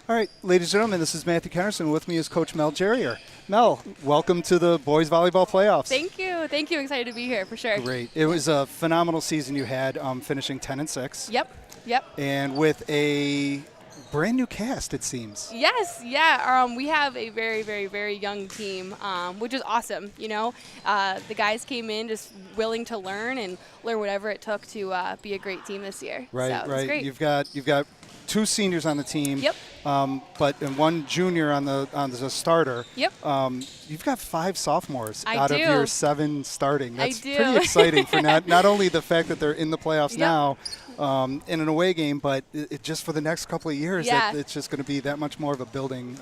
All right, ladies and gentlemen, this is Matthew Kennerson. With me is Coach Mel Jerrier. Mel, welcome to the boys volleyball playoffs. Thank you. Thank you. Excited to be here for sure. Great. It was a phenomenal season you had, finishing 10-6. Yep. And with a brand new cast, it seems. Yes, yeah. We have a very, very, very young team, which is awesome. You know, the guys came in just willing to learn whatever it took to be a great team this year. Right, so right. It's great. You've got 2 seniors on the team. Yep. And 1 junior on the starter. Yep. You've got 5 sophomores I out do. of your 7 starting. That's I do. pretty exciting for not only the fact that they're in the playoffs Yep. now in an away game, but it just for the next couple of years, Yeah. it's just going to be that much more of a building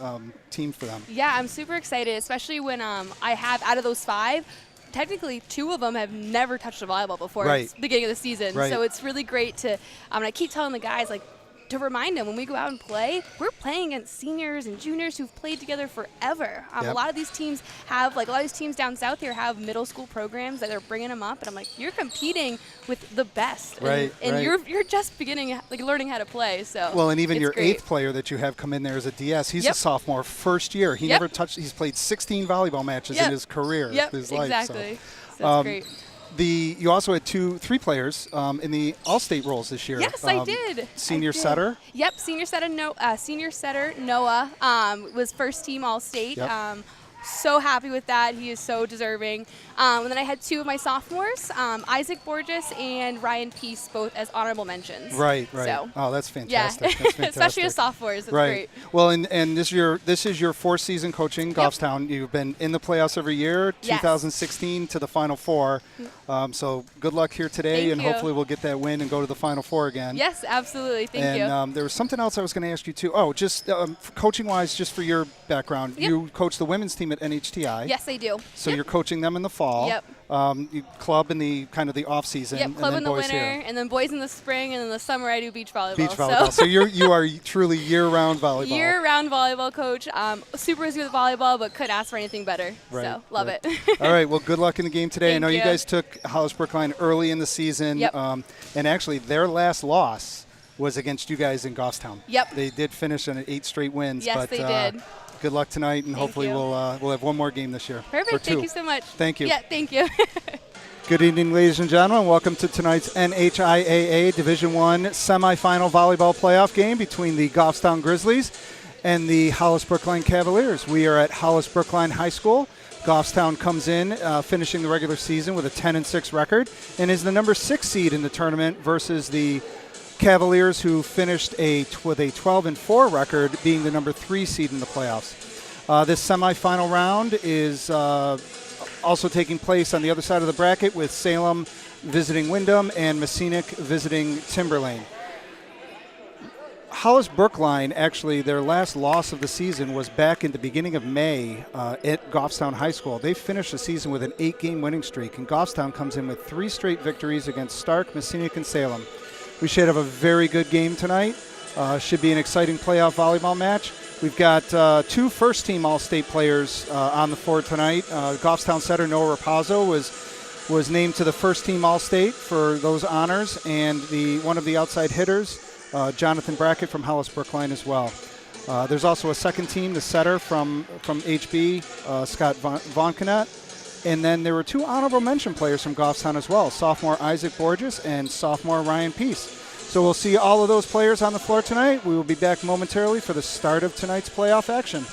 team for them. Yeah, I'm super excited, especially when I have out of those 5. Technically, 2 of them have never touched a volleyball before Right. the beginning of the season. Right. So it's really great to, and I keep telling the guys, to remind them when we go out and play, we're playing against seniors and juniors who've played together forever. Yep. A lot of these teams have, a lot of these teams down south here have middle school programs that they're bringing them up, and I'm like, you're competing with the best, Right, and right. you're just beginning, learning how to play. So Well, and even it's your great. 8th player that you have come in there as a DS, he's a Yep. sophomore, first year. He Yep. never touched. He's played 16 volleyball matches Yep. in his career, Yep, his life. exactly. So Um, it's great. You also had 3 players in the All-State roles this year. Yes, I did. Senior I did. setter. Yep, senior setter Noah was first team All-State. Yep. So happy with that. He is so deserving. And then I had 2 of my sophomores, Isaac Borges and Ryan Peace, both as honorable mentions. Right. So, Oh, that's yeah, fantastic. That's fantastic. especially as sophomores. That's right. great. Well, and this is your 4th season coaching Goffstown. You've been in the playoffs every year. Yes. 2016 to the Final Four. So good luck here today, Thank and you. hopefully we'll get that win and go to the Final Four again. Yes, absolutely. Thank and you. There was something else I was going to ask you too. Oh, just coaching-wise, just for your background, Yep. you coach the women's team at NHTI. Yes, I do. So Yep. you're coaching them in the fall. Yep. You club in the kind of the off season. Yep, club and then in the boys winter, here. and then boys in the spring, and then the summer I do beach volleyball. Beach volleyball. So you are truly year-round volleyball. Year-round volleyball coach. Super easy with volleyball, but could ask for anything better. Right, So love right. it. All right. Well, good luck in the game today. I Thank know you you. guys took Hollis-Brookline early in the season. Yep. And actually, their last loss was against you guys in Goffstown. Yep. They did finish on 8 straight wins. Yes, but, they did. Good luck tonight, and Thank hopefully you. we'll have one more game this year. Perfect. Or 2. Thank you so much. Thank you. Yeah, thank you. Good evening, ladies and gentlemen. Welcome to tonight's NHIAA Division I semifinal volleyball playoff game between the Goffstown Grizzlies and the Hollis-Brookline Cavaliers. We are at Hollis-Brookline High School. Goffstown comes in, finishing the regular season with a 10-6 record, and is the number 6 seed in the tournament versus the Cavaliers, who finished with a 12-4 record, being the number 3 seed in the playoffs. This semifinal round is also taking place on the other side of the bracket, with Salem visiting Wyndham and Messinic visiting Timberlane. Hollis-Brookline, actually, their last loss of the season was back in the beginning of May at Goffstown High School. They finished the season with an 8-game winning streak, and Goffstown comes in with 3 straight victories against Stark, Messinic, and Salem. We should have a very good game tonight. Should be an exciting playoff volleyball match. We've got 2 first-team All-State players on the floor tonight. Goffstown setter Noah Rapazzo was named to the first-team All-State for those honors, and one of the outside hitters, Jonathan Brackett from Hollis-Brookline as well. There's also a second team, the setter from HB, Scott Vonkanet. And then there were 2 honorable mention players from Goffstown as well, sophomore Isaac Borges and sophomore Ryan Peace. So we'll see all of those players on the floor tonight. We will be back momentarily for the start of tonight's playoff action.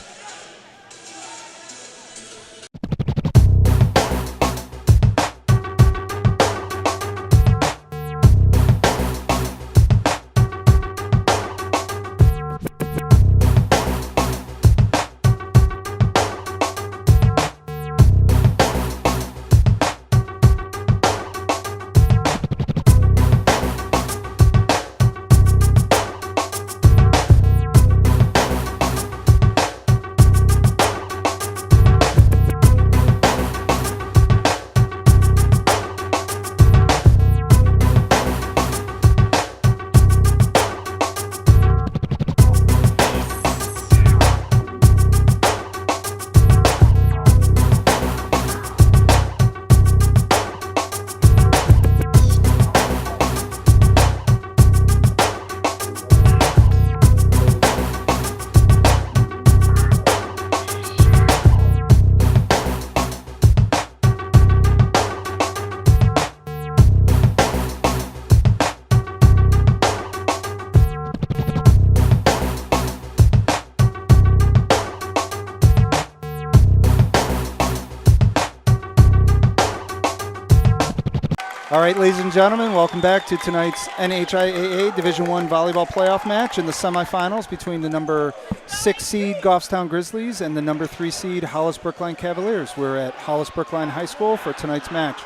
All right, ladies and gentlemen, welcome back to tonight's NHIAA Division I volleyball playoff match in the semifinals between the number 6 seed Goffstown Grizzlies and the number 3 seed Hollis-Brookline Cavaliers. We're at Hollis-Brookline High School for tonight's match.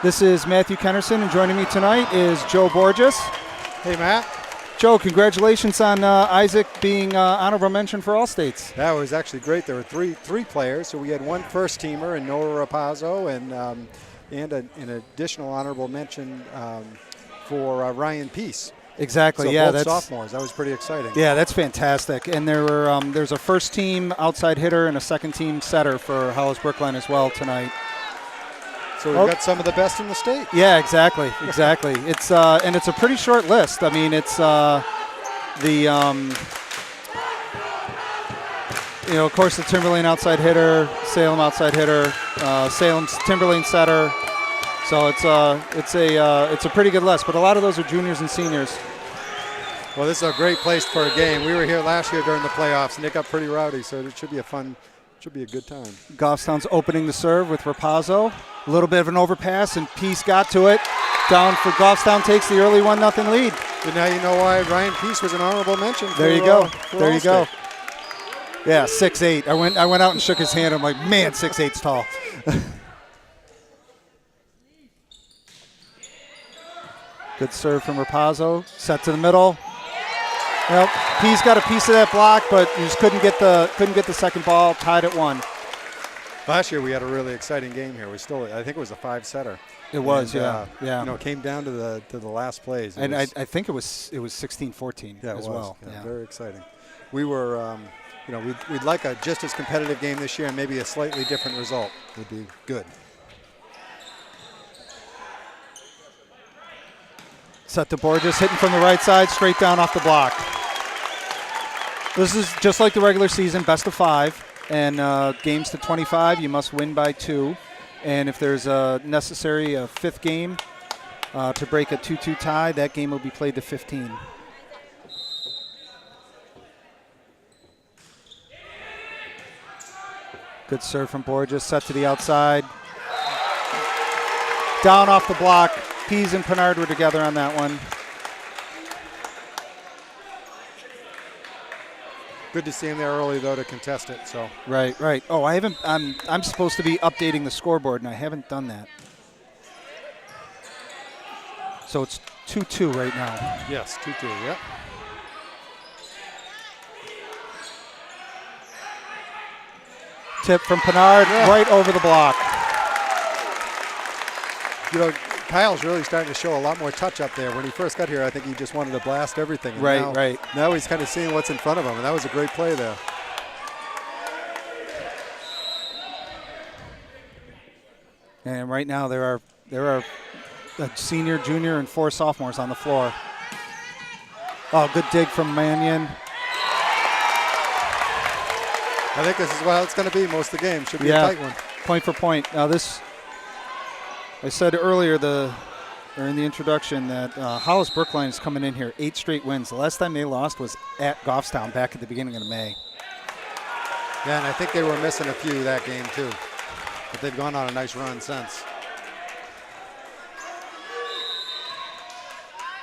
This is Matthew Kennerson, and joining me tonight is Joe Borges. Hey, Matt. Joe, congratulations on Isaac being honorable mention for all states. That was actually great. There were three players, so we had one first-teamer in Noah Rapazzo and an additional honorable mention for Ryan Peace. Exactly. So yeah, both that's sophomores. That was pretty exciting. Yeah, that's fantastic. And there's a first team outside hitter and a second team setter for Hollis-Brookline as well tonight. So we've got some of the best in the state. Yeah, exactly. It's and it's a pretty short list. I mean, it's of course, the Timberlane outside hitter, Salem outside hitter, Salem's Timberlane setter. So it's a pretty good list. But a lot of those are juniors and seniors. Well, this is a great place for a game. We were here last year during the playoffs, and it got pretty rowdy. So it should be a good time. Goffstown's opening the serve with Rapazzo. A little bit of an overpass, and Peace got to it. Down for Goffstown, takes the early 1-0 lead. But now you know why Ryan Peace was an honorable mention. There you go. There you go. Yeah, 6'8". I went out and shook his hand. I'm like, man, 6'8's tall. Good serve from Rapazzo. Set to the middle. Well, Peace got a piece of that block, but he just couldn't get the second ball. Tied at 1. Last year we had a really exciting game here. I think it was a 5-setter. It was, yeah. It came down to the last plays. I think it was 16-14 as well. Yeah, very exciting. We were, we'd like a just as competitive game this year, and maybe a slightly different result would be good. Set to Borges, hitting from the right side, straight down off the block. This is just like the regular season, best of 5. And games to 25, you must win by 2. And if there's a necessary 5th game to break a 2-2 tie, that game will be played to 15. Good serve from Borges, set to the outside. Down off the block. Pease and Pennard were together on that one. Good to see him there early, though, to contest it. So Right. Oh, I haven't. I'm supposed to be updating the scoreboard, and I haven't done that. So it's 2-2 right now. Yes, 2-2. Yep. Tip from Pennard, right over the block. Kyle's really starting to show a lot more touch up there. When he first got here, I think he just wanted to blast everything. And right. Now he's kind of seeing what's in front of him, and that was a great play there. And right now there are a senior, junior, and 4 sophomores on the floor. Oh, good dig from Mannion. I think this is what it's going to be most of the game. Should be a tight one. Point for point. Now this, I said earlier in the introduction that Hollis-Brookline is coming in here 8 straight wins. The last time they lost was at Goffstown back at the beginning of May. Yeah, and I think they were missing a few that game too. But they've gone on a nice run since.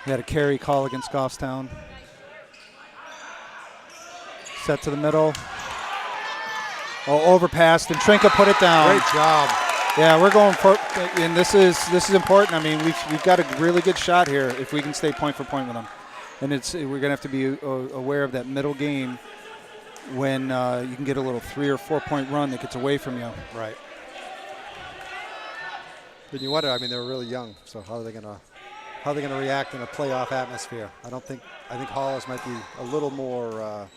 We had a carry call against Goffstown. Set to the middle. Oh, overpassed, and Trinka put it down. Great job. Yeah, we're going for, and this is important. I mean, we've got a really good shot here if we can stay point for point with them, and we're gonna have to be aware of that middle game when you can get a little 3 or 4 point run that gets away from you. Right. But you wonder. I mean, they're really young, so how are they gonna react in a playoff atmosphere? I think Hollis might be a little more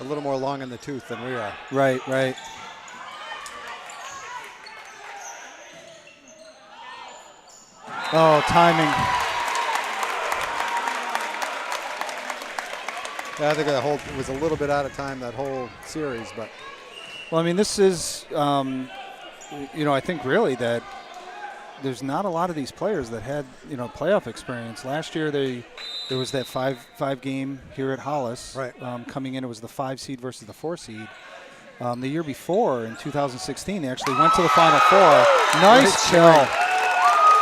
long in the tooth than we are. Right. Oh, timing. Yeah, I think it was a little bit out of time, that whole series, but. Well, I mean, this is, I think really that there's not a lot of these players that had, playoff experience. Last year there was that five game here at Hollis. Right. Coming in, it was the 5 seed versus the 4 seed. The year before, in 2016, they actually went to the Final Four. Nice kill.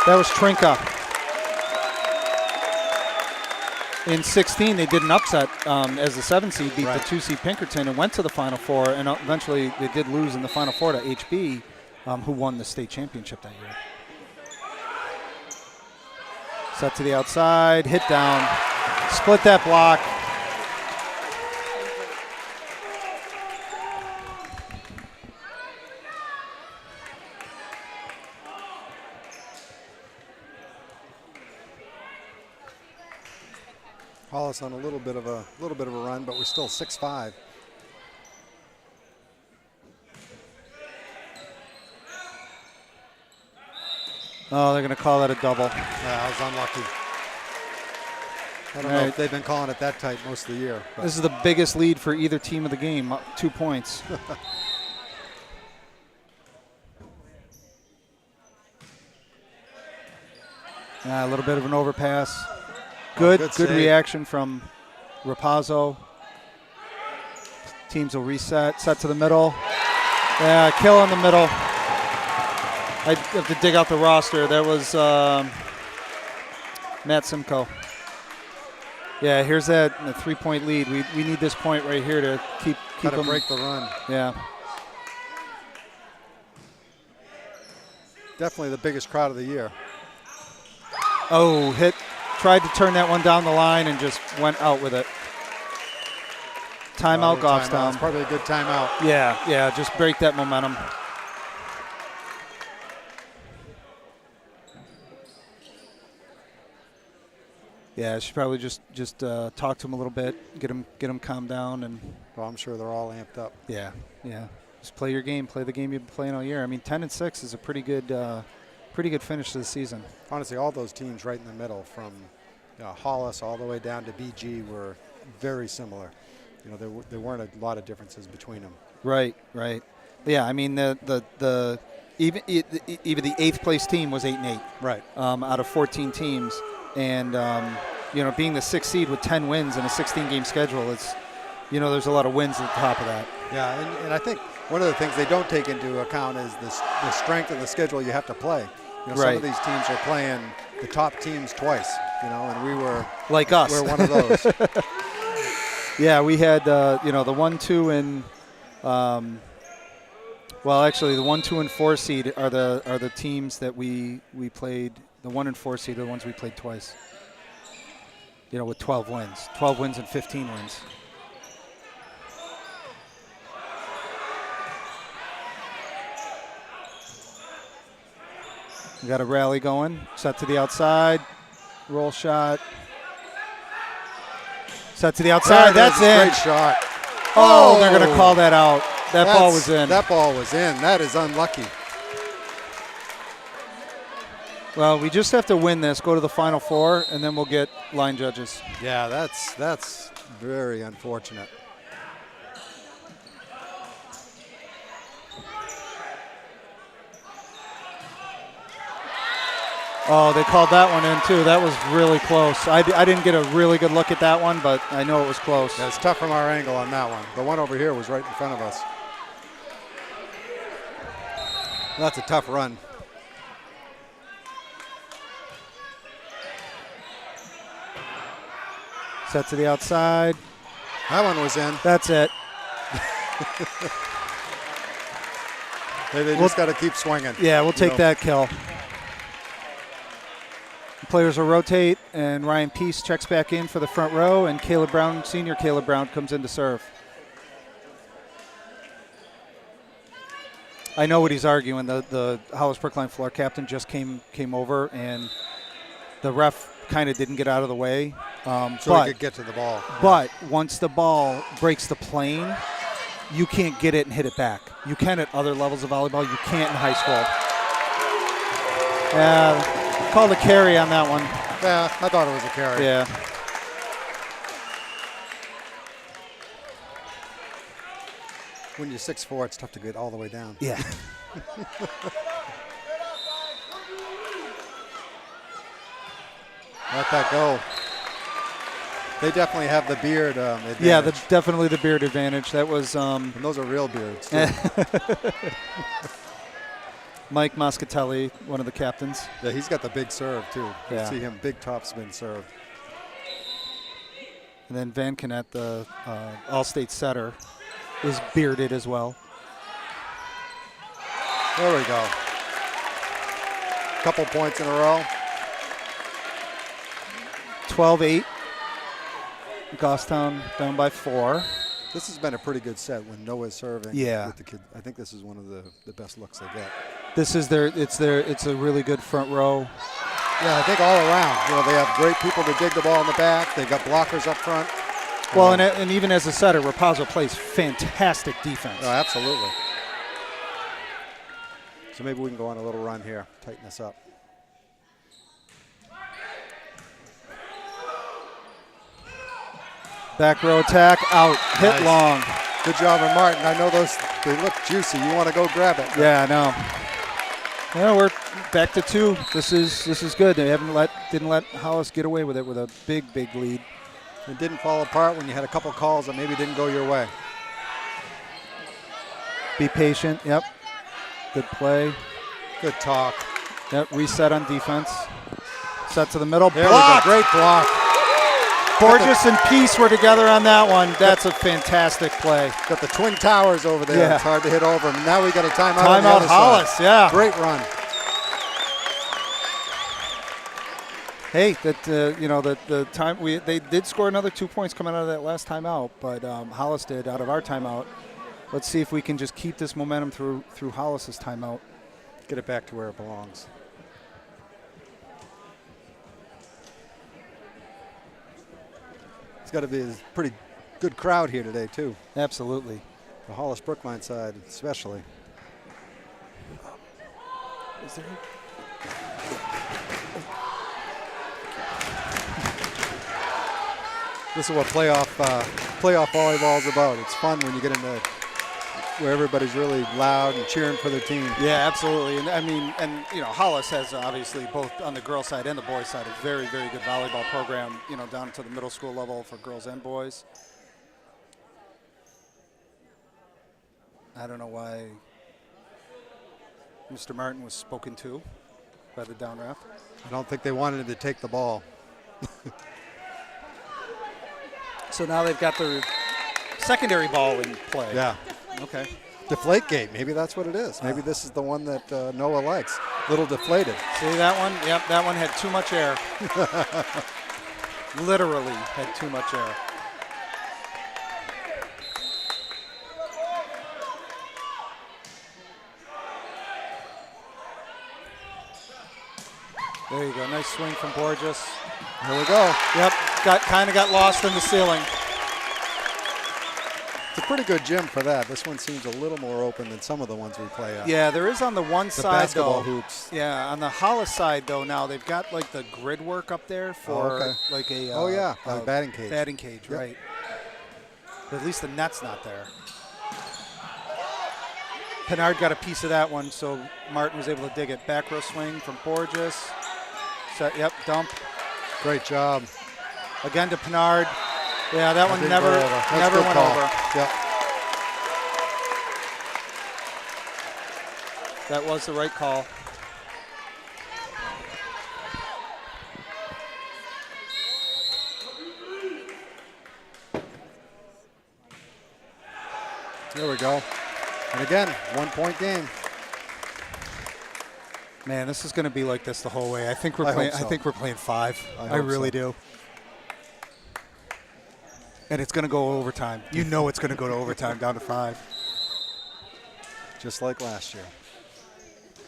That was Trinka. In 16, they did an upset as the 7 seed, beat the 2 seed Pinkerton, and went to the Final Four. And eventually, they did lose in the Final Four to HB, who won the state championship that year. Set to the outside, hit down, split that block. Hollis on a little bit of a run, but we're still 6-5. Oh, they're going to call that a double. Yeah, I was unlucky. I don't know if they've been calling it that tight most of the year. This is the biggest lead for either team of the game, 2 points. A little bit of an overpass. Good reaction from Rapazzo. Teams will reset. Set to the middle. Yeah, kill in the middle. I have to dig out the roster. That was Matt Simcoe. Yeah, here's that 3-point lead. We need this point right here to keep them. Break the run. Yeah. Definitely the biggest crowd of the year. Oh, tried to turn that one down the line and just went out with it. Timeout, Goffstown. It's probably a good timeout. Yeah, just break that momentum. Yeah, I should probably just talk to him a little bit, get him calmed down, and. Well, I'm sure they're all amped up. Yeah. Just play your game, play the game you've been playing all year. I mean, 10-6 is a pretty good finish to the season. Honestly, all those teams right in the middle, from Hollis all the way down to BG, were very similar. You know, there weren't a lot of differences between them. Right. Yeah, I mean even the 8th place team was 8-8. Right. Out of 14 teams, and being the 6th seed with 10 wins and a 16-game schedule, it's there's a lot of wins at the top of that. Yeah, and I think one of the things they don't take into account is the strength of the schedule you have to play. Some of these teams are playing the top teams twice, and we were like us. We're one of those. Yeah, we had the 1, 2, and actually the 1, 2, and 4 seed are the teams that we played. The 1 and 4 seed are the ones we played twice. With 12 wins and 15 wins. We got a rally going. Set to the outside. Roll shot. Set to the outside. That's in. Great shot. Oh, they're going to call that out. That ball was in. That ball was in. That is unlucky. Well, we just have to win this, go to the Final Four, and then we'll get line judges. Yeah, that's very unfortunate. Oh, they called that one in, too. That was really close. I didn't get a really good look at that one, but I know it was close. Yeah, it's tough from our angle on that one. The one over here was right in front of us. That's a tough run. Set to the outside. That one was in. That's it. They just got to keep swinging. Yeah, we'll take that kill. The players will rotate, and Ryan Peace checks back in for the front row, and Senior Caleb Brown comes in to serve. I know what he's arguing. The Hollis-Brookline floor captain just came over, and the ref kind of didn't get out of the way. So he could get to the ball. But once the ball breaks the plane, you can't get it and hit it back. You can at other levels of volleyball. You can't in high school. Called a carry on that one. Yeah, I thought it was a carry. Yeah. When you're 6'4", it's tough to get all the way down. Yeah. Let that go. They definitely have the beard advantage. Yeah, definitely the beard advantage. That was. And those are real beards, too. Mike Moscatelli, one of the captains. Yeah, he's got the big serve, too. You Yeah. see him, big topspin serve. And then Van Kennett, the All-State setter, is bearded as well. There we go. Couple points in a row. 12-8. Goffstown down by 4. This has been a pretty good set when Noah's serving. Yeah. With the kid. I think this is one of the best looks they get. This is it's a really good front row. Yeah, I think all around. You know, they have great people to dig the ball in the back. They got blockers up front. Well, and even as a setter, Rapazzo plays fantastic defense. Oh, absolutely. So maybe we can go on a little run here, tighten this up. Back row attack, out, hit Nice. long. Good job on Martin. I know those, they look juicy. You want to go grab it. Yeah, I know. Yeah, we're back to 2. This is good. They didn't let Hollis get away with it with a big lead. It didn't fall apart when you had a couple calls that maybe didn't go your way. Be patient. Yep. Good play. Good talk. Yep. Reset on defense. Set to the middle. There Block. we go. Great block. Borges and Peace were together on that one. That's a fantastic play. Got the Twin Towers over there. Yeah. It's hard to hit over them. Now we got a timeout. on the Timeout other Hollis. side. Yeah. Great run. Hey, the time they did score another 2 points coming out of that last timeout, but Hollis did out of our timeout. Let's see if we can just keep this momentum through Hollis's timeout. Get it back to where it belongs. It's got to be a pretty good crowd here today, too. Absolutely. The Hollis-Brookline side, especially. Is there? This is what playoff volleyball is about. It's fun when you get into where everybody's really loud and cheering for their team. Yeah, absolutely. And I mean, Hollis has obviously both on the girls' side and the boys' side a very, very good volleyball program, down to the middle school level for girls and boys. I don't know why Mr. Martin was spoken to by the down ref. I don't think they wanted him to take the ball. So now they've got their secondary ball in play. Yeah. Okay. Deflate gate. Maybe that's what it is. Maybe this is the one that Noah likes. Little deflated. See that one? Yep, that one had too much air. Literally had too much air. There you go. Nice swing from Borges. Here we go. Yep. Kind of got lost in the ceiling. It's a pretty good gym for that. This one seems a little more open than some of the ones we play at. Yeah, there is on the one The side basketball though. hoops. Yeah, on the Hollis side though. Now they've got like the grid work up there for okay. like a batting cage. Batting cage, Yep. right? But at least the net's not there. Pinard got a piece of that one, so Martin was able to dig it. Back row swing from Borges. Set, yep, dump. Great job. Again to Pinard. Yeah, that one didn't never go over. That's a never good went call. over. Yep. That was the right call. There we go. And again, 1 point game. Man, this is going to be like this the whole way. I think we're I playing. hope so. I think we're playing 5. I I hope really so. do. And it's going to go overtime. You know it's going to go to overtime, down to 5. Just like last year.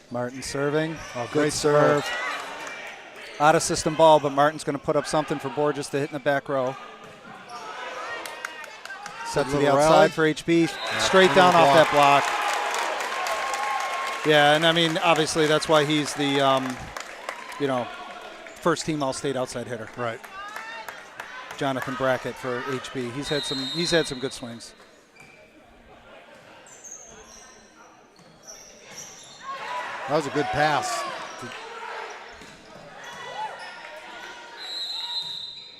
Martin serving. Oh, Good great serve. Out of system ball, but Martin's going to put up something for Borges to hit in the back row. Set to the little outside rally. for HB. Straight down off that block. Yeah, and I mean, obviously that's why he's the, first team All-State outside hitter. Right. Jonathan Brackett for HB. He's had some good swings. That was a good pass.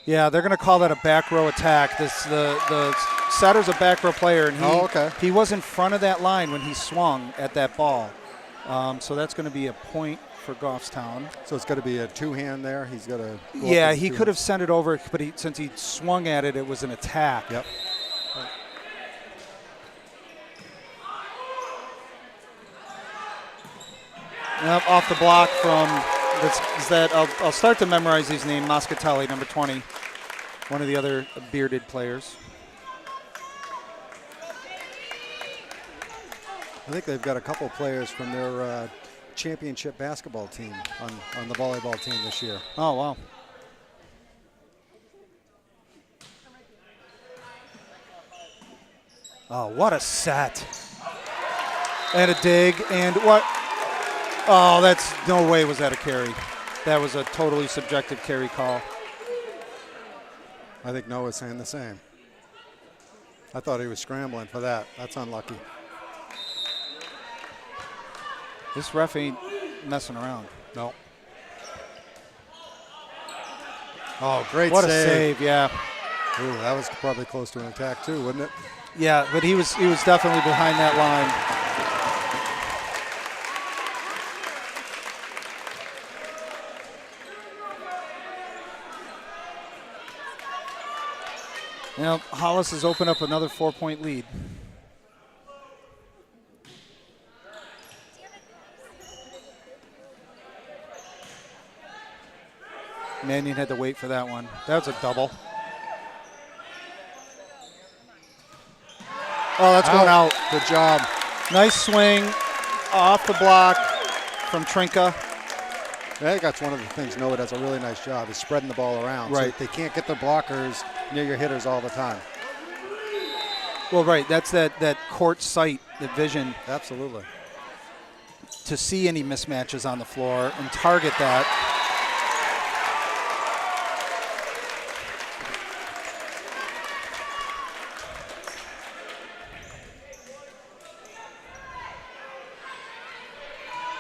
Yeah, they're going to call that a back row attack. The setter's a back row player, and Oh, okay. he was in front of that line when he swung at that ball. So that's going to be a point for Goffstown. So it's going to be a two-hand there. He's got to. Yeah, he could have sent it over, but since he swung at it, it was an attack. Yep. Yep, off the block from. I'll start to memorize his name. Moscatelli, number 20, one of the other bearded players. I think they've got a couple players from their championship basketball team on the volleyball team this year. Oh, wow. Oh, what a set. And a dig. And what? Oh, that's no way was that a carry. That was a totally subjective carry call. I think Noah's saying the same. I thought he was scrambling for that. That's unlucky. This ref ain't messing around. No. Oh, great save. What a save, yeah. Ooh, that was probably close to an attack too, wasn't it? Yeah, but he was definitely behind that line. Now, Hollis has opened up another 4-point lead. Mannion had to wait for that one. That was a double. Oh, that's going out. Good job. Nice swing off the block from Trinka. I think that's one of the things Noah does a really nice job is spreading the ball around. Right. So they can't get their blockers near your hitters all the time. Well, right. That's that court sight, the vision. Absolutely. To see any mismatches on the floor and target that.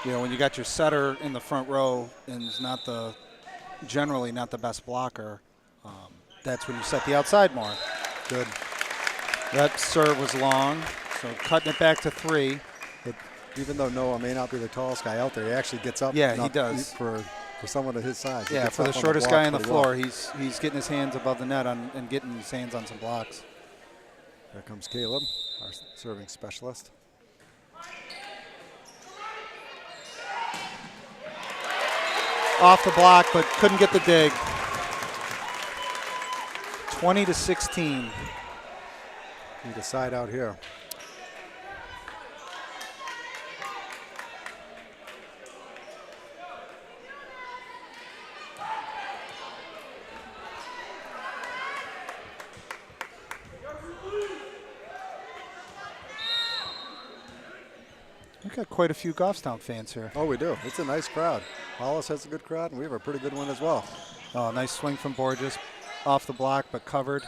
You know, when you got your setter in the front row and is generally not the best blocker, that's when you set the outside more. Good. That serve was long, so cutting it back to 3. But even though Noah may not be the tallest guy out there, he actually gets up. Yeah, he does. For someone of his size. Yeah, for the shortest guy on the floor, he's getting his hands above the net and getting his hands on some blocks. There comes Caleb, our serving specialist. Off the block, but couldn't get the dig. 20-16. Need a side out here. We've got quite a few Goffstown fans here. Oh, we do. It's a nice crowd. Hollis has a good crowd, and we have a pretty good one as well. Oh, nice swing from Borges. Off the block, but covered.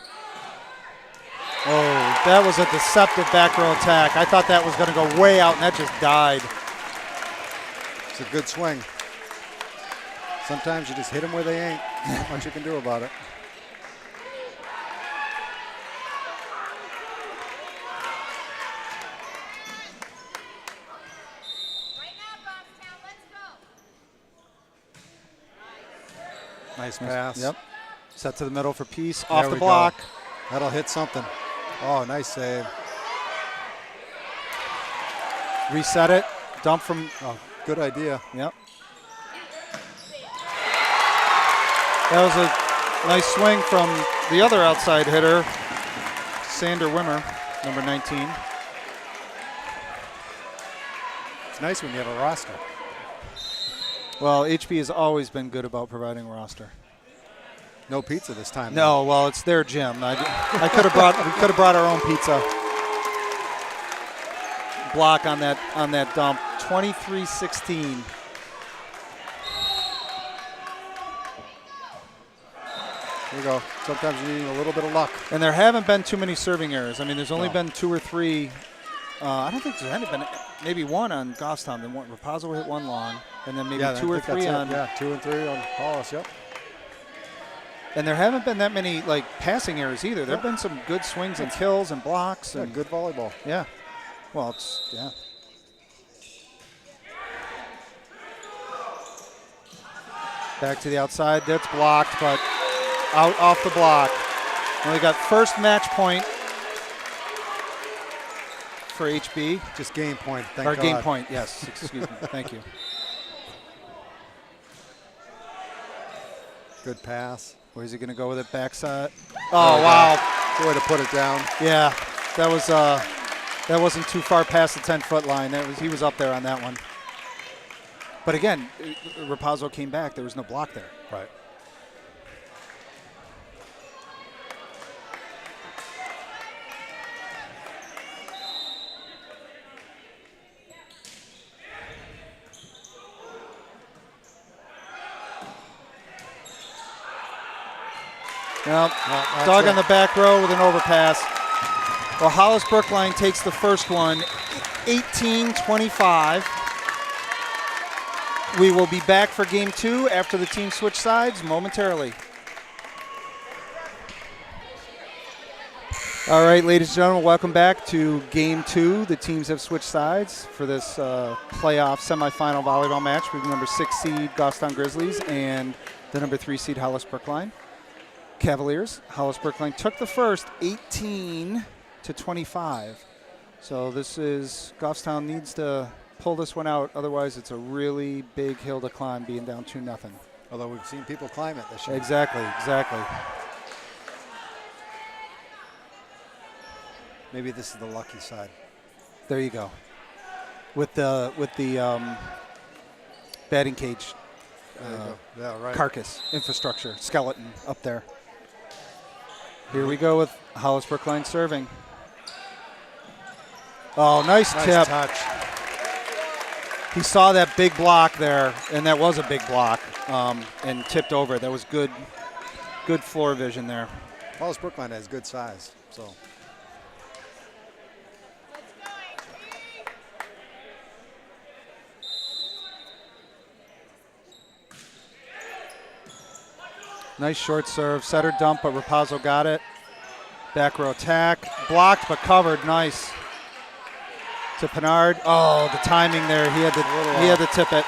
Oh, that was a deceptive back row attack. I thought that was going to go way out, and that just died. It's a good swing. Sometimes you just hit them where they ain't. Not much you can do about it. Nice pass. Yep. Set to the middle for Peace. There Off the we block. go. That'll hit something. Oh, nice save. Reset it. Dump from. Oh, good idea. Yep. That was a nice swing from the other outside hitter, Sander Wimmer, number 19. It's nice when you have a roster. Well, HB has always been good about providing a roster. No pizza this time. No, well, it's their gym. We could have brought our own pizza. Block on that dump. 23-16. There you go. Sometimes you need a little bit of luck. And there haven't been too many serving errors. I mean, there's only been 2 or 3. I don't think there's been maybe one on Goffstown. Then Rapazzo hit one long, and then maybe 2 or 3 on. Yeah, 2 and 3 on Hollis. Yep. And there haven't been that many passing errors either. There have been some good swings and kills and blocks. Yeah, And good volleyball. yeah. Well, it's Back to the outside. That's blocked, but out off the block. And we got first match point for HB. Just game point, thank Or God. game point, yes. Excuse me. Thank you. Good pass. Where's he going to go with it? Backside. Oh, wow. Good way to put it down. Yeah, that wasn't too far past the 10-foot line. He was up there on that one. But again, Rapazzo came back. There was no block there. Right. Yep. Dug on the back row with an overpass. Well, Hollis-Brookline takes the first one, 18-25. We will be back for game 2 after the team switch sides momentarily. All right, ladies and gentlemen, welcome back to game 2. The teams have switched sides for this playoff semifinal volleyball match with the number 6 seed Goffstown Grizzlies and the number 3 seed Hollis-Brookline Cavaliers. Hollis-Brookline took the first, 18-25. So this is, Goffstown needs to pull this one out. Otherwise, it's a really big hill to climb being down 2-0. Although we've seen people climb it this year. Exactly. Maybe this is the lucky side. There you go. With the batting cage There you go. Yeah, right. carcass, infrastructure, skeleton up there. Here we go with Hollis-Brookline serving. Oh, nice tip. Touch. He saw that big block there, and that was a big block, and tipped over. That was good floor vision there. Hollis-Brookline has good size, so. Nice short serve, setter dump, but Rapazzo got it. Back row attack, blocked but covered, nice. To Pinard. Oh, the timing there. He had to tip it.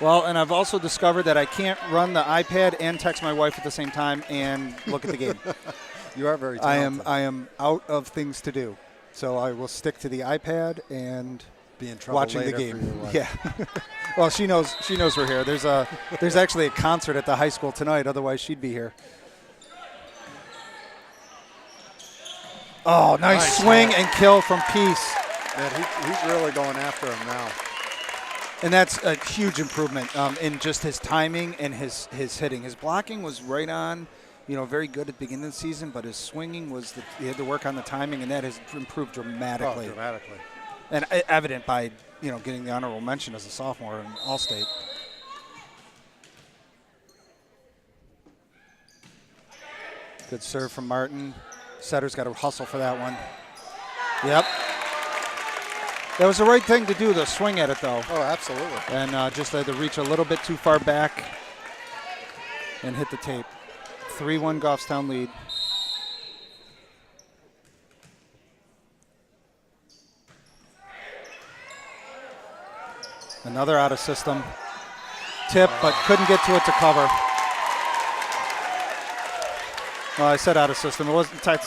Well, and I've also discovered that I can't run the iPad and text my wife at the same time and look at the game. You are very talented. I am out of things to do, so I will stick to the iPad and be in trouble watching the later game. for your wife. Yeah. Well, she knows we're here. There's actually a concert at the high school tonight. Otherwise, she'd be here. Oh, nice swing and kill from Peace. Man, he's really going after him now. And that's a huge improvement in just his timing and his hitting. His blocking was right on, very good at the beginning of the season, but his swinging he had to work on the timing, and that has improved dramatically. Oh, dramatically. And evident by, getting the honorable mention as a sophomore in All-State. Good serve from Martin. Setter's got to hustle for that one. Yep. That was the right thing to do, to swing at it, though. Oh, absolutely. And just had to reach a little bit too far back and hit the tape. 3-1 Goffstown lead. Another out of system. Tip, but couldn't get to it to cover. Well, I said out of system. It wasn't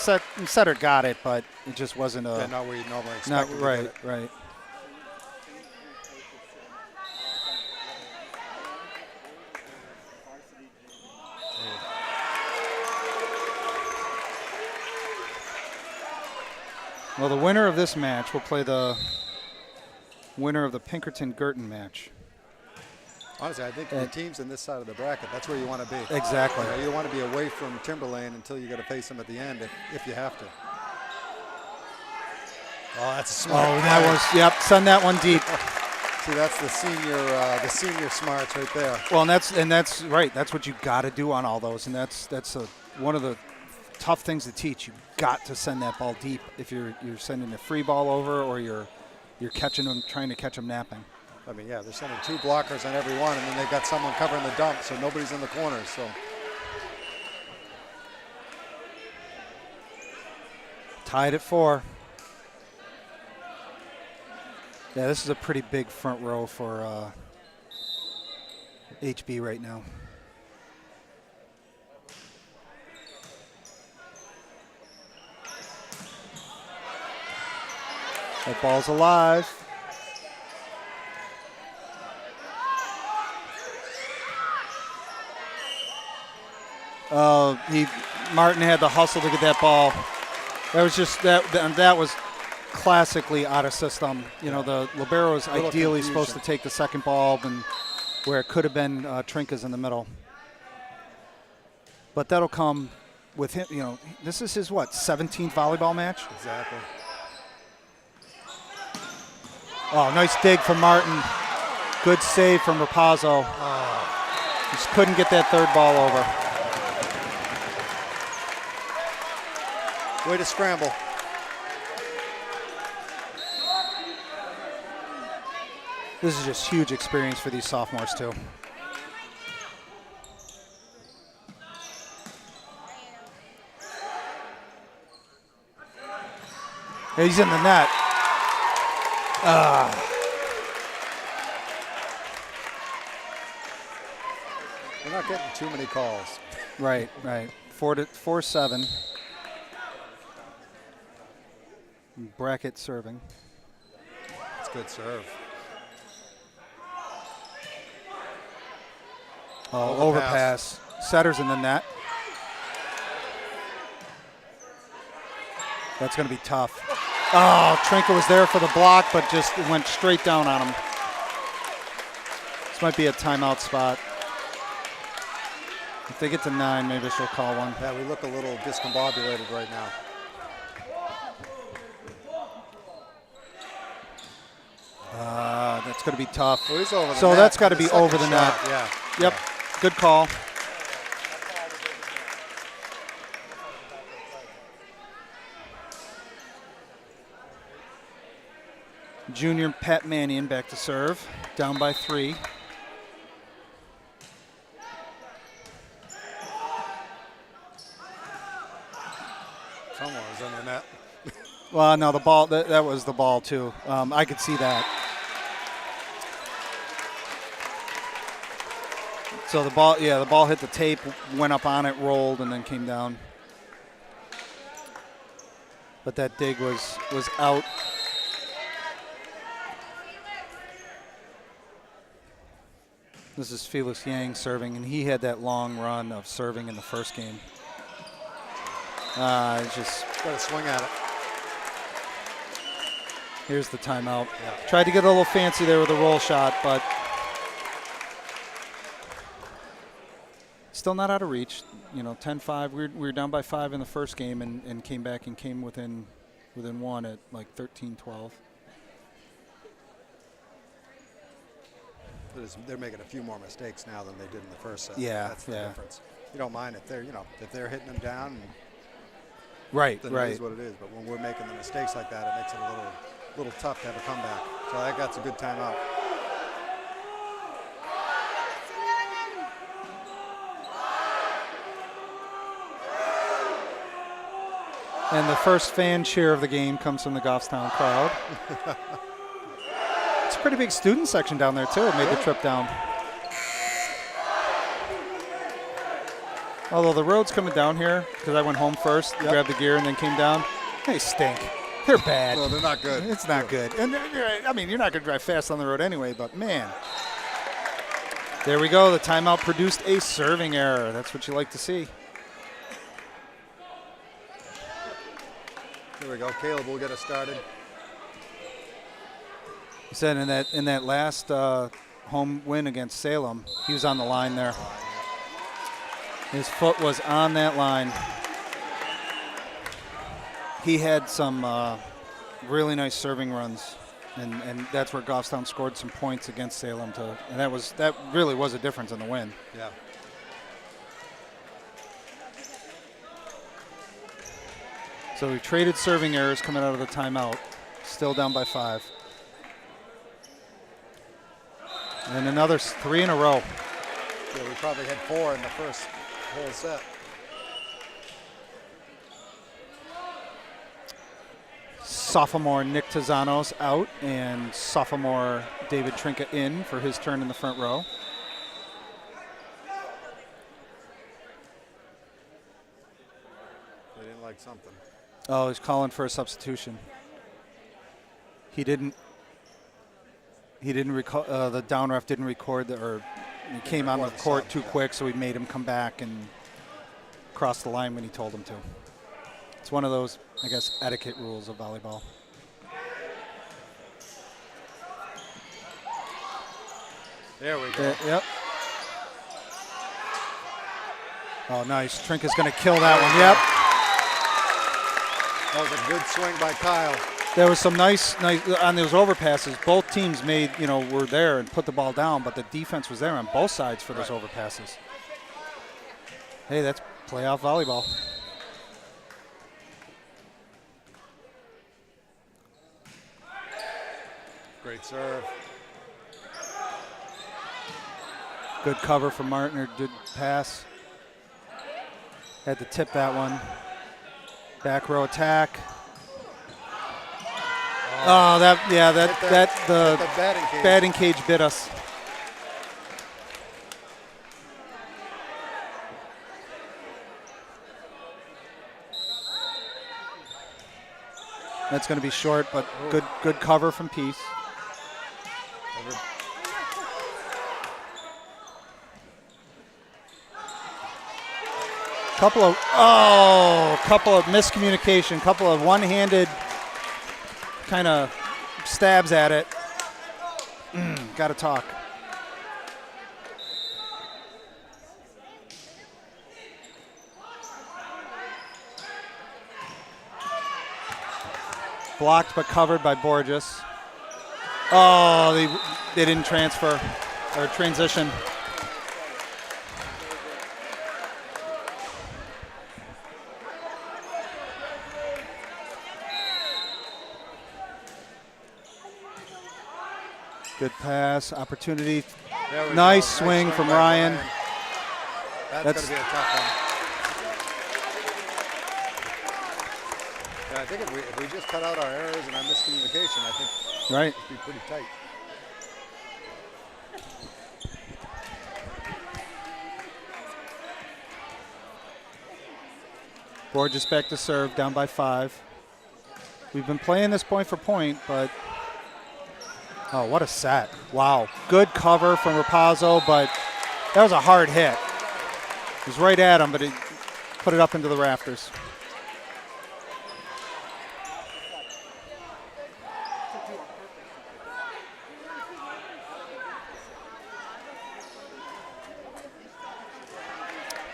setter got it, but it just wasn't a. Yeah, not where you normally expect. Not him to right, get it. right. Well, the winner of this match will play the winner of the Pinkerton-Girton match. Honestly, I think the teams in this side of the bracket, that's where you want to be. Exactly. You want to be away from Timberlane until you got to face them at the end if you have to. Oh, that's a smart. Oh, that was, send that one deep. See, that's the senior smarts right there. Well, and that's right. That's what you got to do on all those, and that's one of the tough things to teach. You got to send that ball deep if you're sending a free ball over or you're catching them, trying to catch them napping. I mean, yeah, they're sending 2 blockers on every one, and then they've got someone covering the dump, so nobody's in the corners. So tied at 4. Yeah, this is a pretty big front row for HB right now. That ball's alive. Martin had the hustle to get that ball. That was just that was classically out of system. You know, the libero is ideally supposed to take the second ball, and where it could have been Trinka's in the middle. But that'll come with him. You know, this is his 17th volleyball match. Exactly. Oh, nice dig from Martin. Good save from Rapazzo. Just couldn't get that third ball over. Way to scramble. This is just huge experience for these sophomores, too. He's in the net. We're not getting too many calls. Right. 4-7. Bracket serving. It's good serve. Overpass. Setter's in the net. That's going to be tough. Oh, Trinka was there for the block, but just went straight down on him. This might be a timeout spot. If they get to 9, maybe she'll call one. Yeah, we look a little discombobulated right now. That's going to be tough. Well, he's over the so net. That's got to be over the net. Yeah. Yep. Yeah. Good call. Junior Pat Mannion back to serve, down by 3. Someone was in the net. Well, no, the ball, that was the ball too. I could see that. So the ball hit the tape, went up on it, rolled, and then came down. But that dig was out. This is Felix Yang serving, and he had that long run of serving in the first game. Just got to swing at it. Here's the timeout. Yeah. Tried to get a little fancy there with a roll shot, but still not out of reach. 10-5. We were down by 5 in the first game and came back and came within 1 at like 13-12. They're making a few more mistakes now than they did in the first set. Yeah, that's the difference. You don't mind if they're hitting them down. Right. It is what it is. But when we're making the mistakes like that, it makes it a little tough to have a comeback. So that's a good timeout. And the first fan cheer of the game comes from the Goffstown crowd. It's a pretty big student section down there, too. It made the trip down. Although the road's coming down here, because I went home first, grabbed the gear, and then came down. They stink. They're bad. No, they're not good. It's not good. And you're not going to drive fast on the road anyway, but man. There we go. The timeout produced a serving error. That's what you like to see. Here we go. Caleb will get us started. He said in that last home win against Salem, he was on the line there. His foot was on that line. He had some really nice serving runs, and that's where Goffstown scored some points against Salem and that really was a difference in the win. Yeah. So we traded serving errors coming out of the timeout. Still down by 5. And another 3 in a row. Yeah, we probably had 4 in the first whole set. sophomore Nick Tazanos out and sophomore David Trinka in for his turn in the front row. They didn't like something. Oh, he's calling for a substitution. He didn't record. The down ref didn't record or he came on the court too quick, so we made him come back and cross the line when he told him to. It's one of those, I guess, etiquette rules of volleyball. There we go. Yep. Oh, nice. Trinka's going to kill that one. Yep. That was a good swing by Kyle. There was some nice on those overpasses. Both teams were there and put the ball down, but the defense was there on both sides for those overpasses. Hey, that's playoff volleyball. Great serve. Good cover from Martin, good pass. Had to tip that one. Back row attack. Oh, the batting cage bit us. That's going to be short, but good cover from Peace. Couple of miscommunication, couple of one-handed kind of stabs at it. Got to talk. Blocked but covered by Borges. Oh, they didn't transfer or transition. Good pass, opportunity. Nice swing from Ryan. That's going to be a tough one. Yeah, I think if we just cut out our errors and our miscommunication, I think it'd be pretty tight. Borges back to serve, down by 5. We've been playing this point for point, but oh, what a set. Wow. Good cover from Rapazzo, but that was a hard hit. It was right at him, but he put it up into the rafters.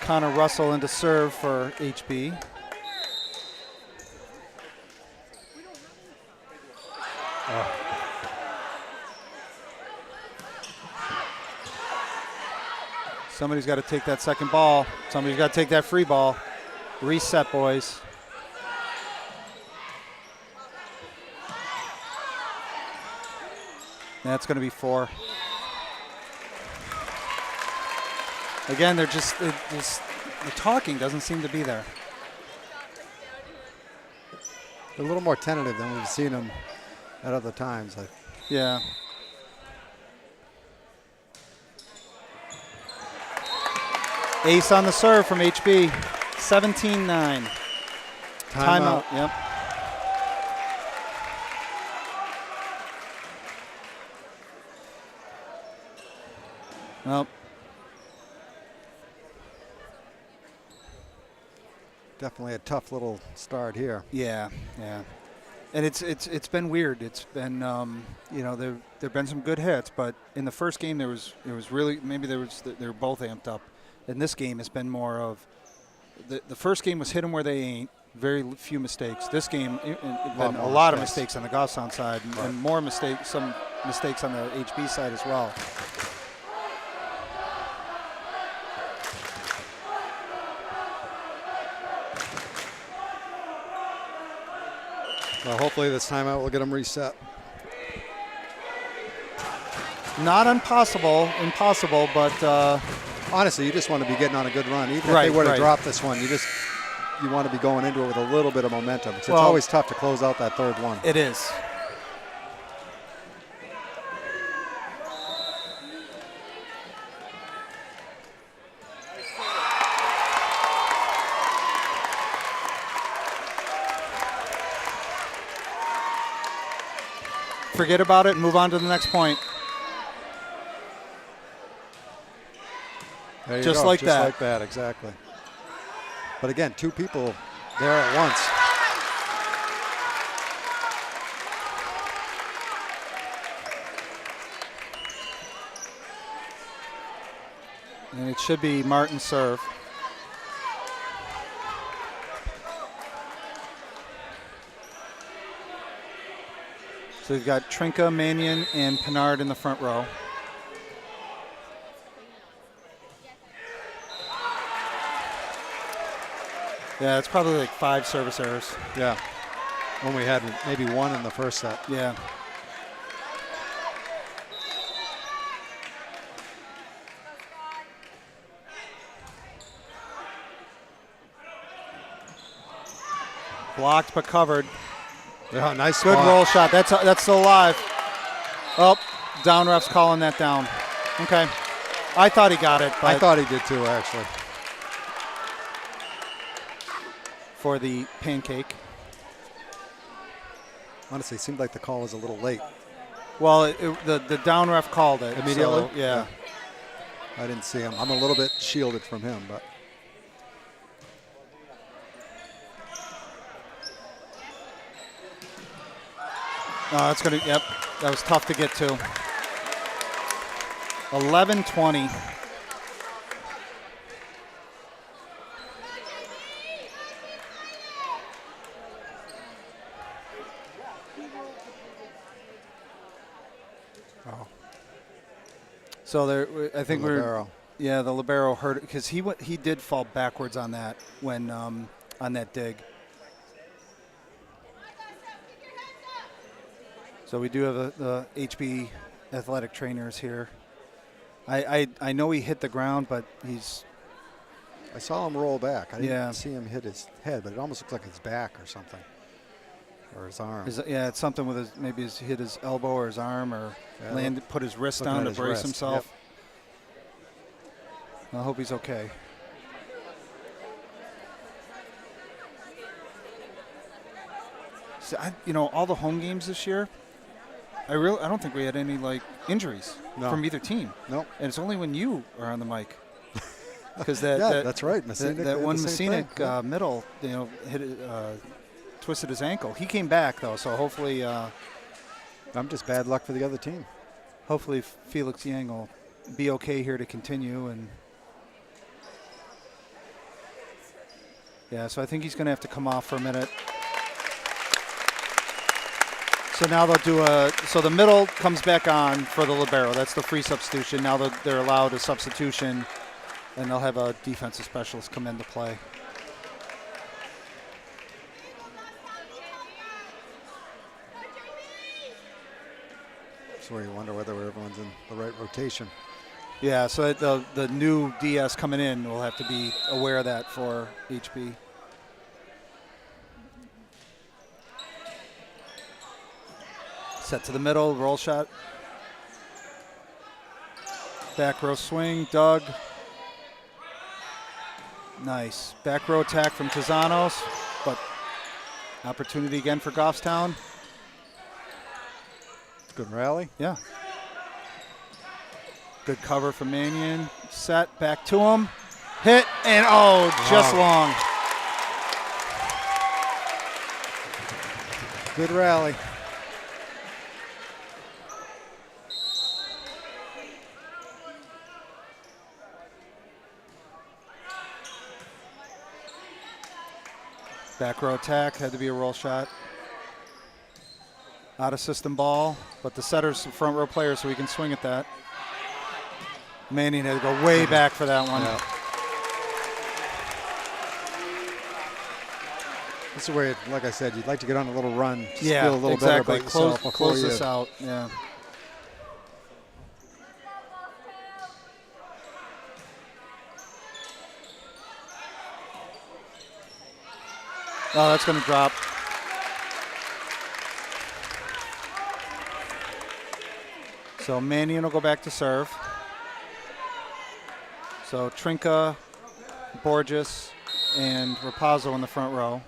Connor Russell into serve for HB. Somebody's got to take that second ball. Somebody's got to take that free ball. Reset, boys. That's going to be 4. Again, the talking doesn't seem to be there. They're a little more tentative than we've seen them at other times. Yeah. Ace on the serve from HB. 17-9. Timeout. Yep. Well. Definitely a tough little start here. Yeah. And it's been weird. It's been there've been some good hits, but in the first game it was really they were both amped up. In this game, it's been more of the first game was hit them where they ain't. Very few mistakes. This game, been a lot of mistakes on the Goffstown side, and some mistakes on the HB side as well. Well, hopefully this timeout will get them reset. Not impossible, but honestly, you just want to be getting on a good run. Even if they were to drop this one, you you want to be going into it with a little bit of momentum. It's Well, always tough to close out that third one. It is. Forget about it and move on to the next point. There you Just go. like that. Just like that, exactly. But again, 2 people there at once. And it should be Martin's serve. So we've got Trinka, Mannion, and Pinard in the front row. Yeah, it's probably like 5 service errors. Yeah. When we had maybe 1 in the first set. Yeah. Blocked but covered. Yeah, nice Good spot. roll shot. That's still alive. Oh, down ref's calling that down. Okay. I thought he got it. I But thought he did too, actually. for the pancake. Honestly, it seemed like the call was a little late. Well, the down ref called it. Immediately? So, yeah. I didn't see him. I'm a little bit shielded from him, but No, that's going to, yep. That was tough to get to. 11-20. oh, So there, I think we're, libero. yeah, the libero hurt it because he did fall backwards on that when on that dig. So we do have the HB athletic trainers here. I know he hit the ground, but he's I saw him roll back. I didn't Yeah. see him hit his head, but it almost looks like his back or something, or his arm. yeah, it's something with his maybe he's hit his elbow or his arm or Yeah, put his wrist looking down at to his brace wrist, himself. I hope he's okay. So all the home games this year, I don't think we had any injuries No. from either team. Nope. And it's only when you are on the mic. Because Yeah, that's right. that Messina one did the same thing. Messina middle, hit it, twisted his ankle. He came back though, so hopefully I'm just bad luck for the other team. hopefully Felix Yang will be okay here to continue. And yeah, so I think he's going to have to come off for a minute. So now they'll do so the middle comes back on for the libero. That's the free substitution. Now they're allowed a substitution, and they'll have a defensive specialist come into play. That's where you wonder whether everyone's in the right rotation. Yeah, so the new DS coming in will have to be aware of that for HB. Set to the middle, roll shot. Back row swing, Doug. Nice. Back row attack from Tizanos, but opportunity again for Goffstown. Good rally. Yeah. Good cover from Mannion. Set, back to him. Hit, and just long. Good rally. Back row attack, had to be a roll shot. Out of system ball, but the setter's the front row player, so he can swing at that. Mannion had to go way back for that one. Yeah. This is where, like I said, you'd like to get on a little run. Just feel a little exactly. better about yourself before Close you this out. Yeah. Oh, that's going to drop. So Mannion will go back to serve. So Trinka, Borges, and Rapazzo in the front row.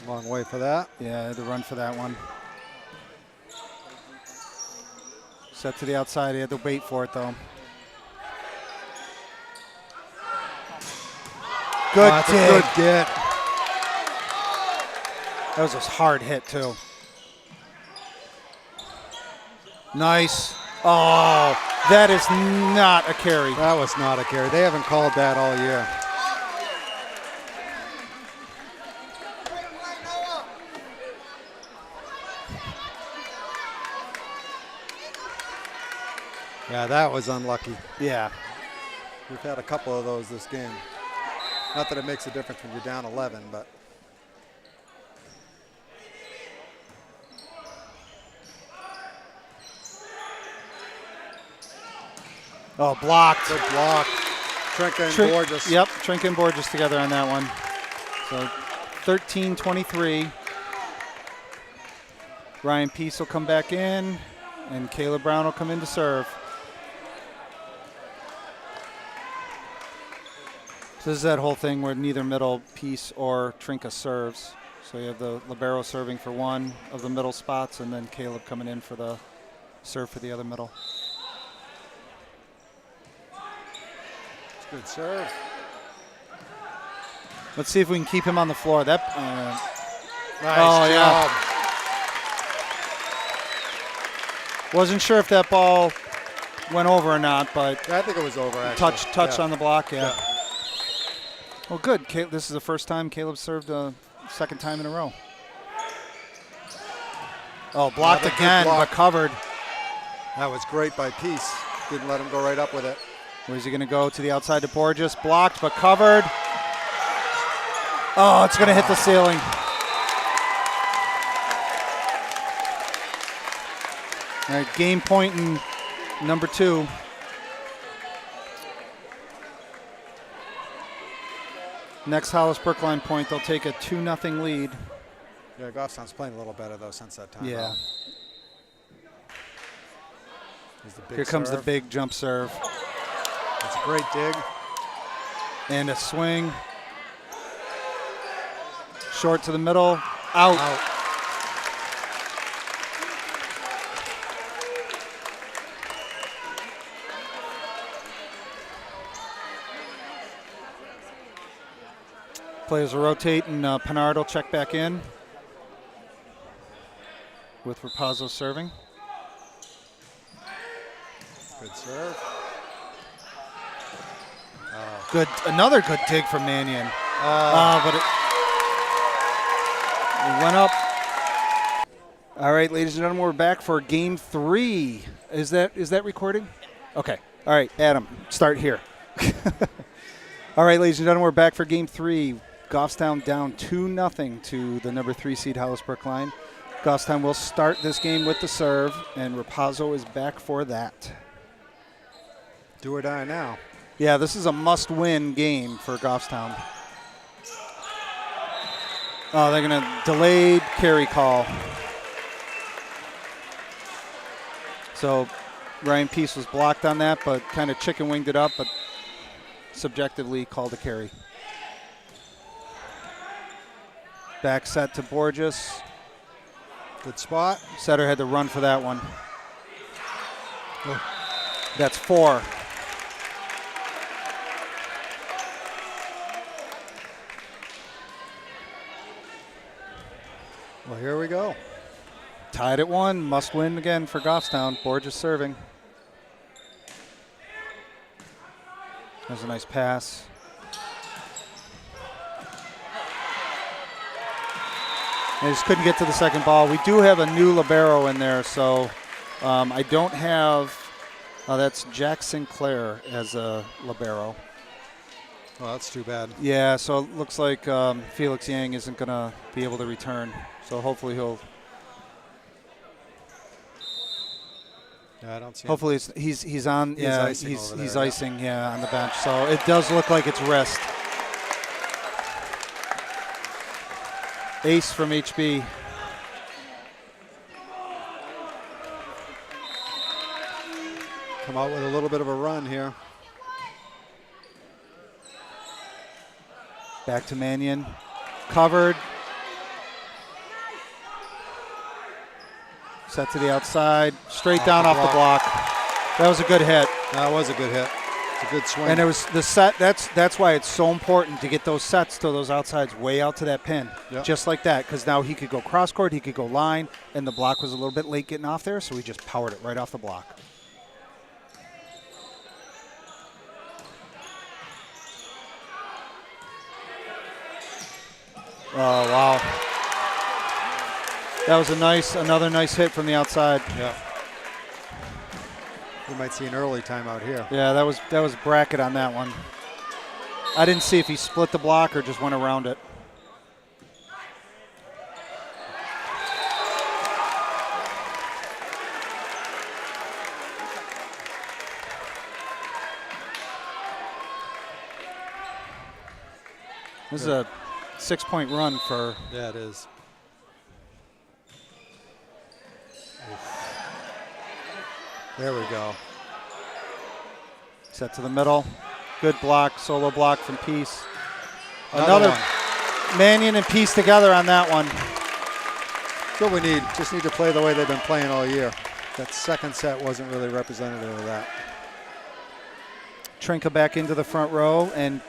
Long way for that. Yeah, the run for that one. Set to the outside. He had to wait for it, though. Good dig. Good get. That was a hard hit, too. Nice. Oh, that is not a carry. That was not a carry. They haven't called that all year. Yeah, that was unlucky. Yeah. We've had a couple of those this game. Not that it makes a difference when you're down 11, but. Oh, blocked. Good block. Trinka and Borges. Yep, Trinka and Borges together on that one. So 13-23. Ryan Peace will come back in, and Caleb Brown will come in to serve. So this is that whole thing where neither middle Peace or Trinka serves. So you have the libero serving for one of the middle spots, and then Caleb coming in for the serve for the other middle. Good serve. Let's see if we can keep him on the floor. That. Nice job. Yeah. Wasn't sure if that ball went over or not, but I think it was over, actually. touch on the block, yeah. Well, good. This is the first time Caleb served a second time in a row. Oh, blocked again, but covered. That was great by Peace. Didn't let him go right up with it. Where's he going to go? To the outside to Borges. Blocked, but covered. Oh, it's going to hit the ceiling. All right, game point in number 2. Next Hollis-Brookline point, they'll take a 2-0 lead. Yeah, Goffstown's playing a little better, though, since that time. Yeah. Here comes the big jump serve. That's a great dig. And a swing. Short to the middle. Out. Players will rotate, and Pinard will check back in with Rapazzo serving. Good serve. Good, another good dig from Mannion. But it went up. All right, ladies and gentlemen, we're back for game 3. Is that recording? Okay. All right, Adam, start here. All right, ladies and gentlemen, we're back for game 3. Goffstown down 2-0 to the number 3 seed Hollis-Brookline. Goffstown will start this game with the serve, and Rapazzo is back for that. Do or die now. Yeah, this is a must-win game for Goffstown. Oh, they're going to delayed carry call. So Ryan Peace was blocked on that, but kind of chicken-winged it up, but subjectively called a carry. Back set to Borges. Good spot. Setter had to run for that one. That's 4. Well, here we go. Tied at 1. Must win again for Goffstown. Borges serving. That was a nice pass. They just couldn't get to the second ball. We do have a new libero in there, so I don't have that's Jack Sinclair as a libero. Well, that's too bad. Yeah, so it looks like Felix Yang isn't going to be able to return. So hopefully he'll. Yeah, I don't see. Hopefully he's on. He's yeah, icing he's over there, icing. Yeah, on the bench. So it does look like it's wrist. Ace from HB. Come out with a little bit of a run here. Back to Mannion. Covered. Set to the outside. Straight down off the block. That was a good hit. That was a good hit. It's a good swing. And it was the set. That's why it's so important to get those sets to those outsides way out to that pin. Yep. Just like that, because now he could go cross court, he could go line, and the block was a little bit late getting off there, so he just powered it right off the block. Oh, wow. That was another nice hit from the outside. Yeah. We might see an early timeout here. Yeah, that was bracket on that one. I didn't see if he split the block or just went around it. This is a 6-point run for. Yeah, it is. There we go. Set to the middle. Good block, solo block from Peace. Another one. Mannion and Peace together on that one. That's what we need. Just need to play the way they've been playing all year. That second set wasn't really representative of that. Trinka back into the front row, and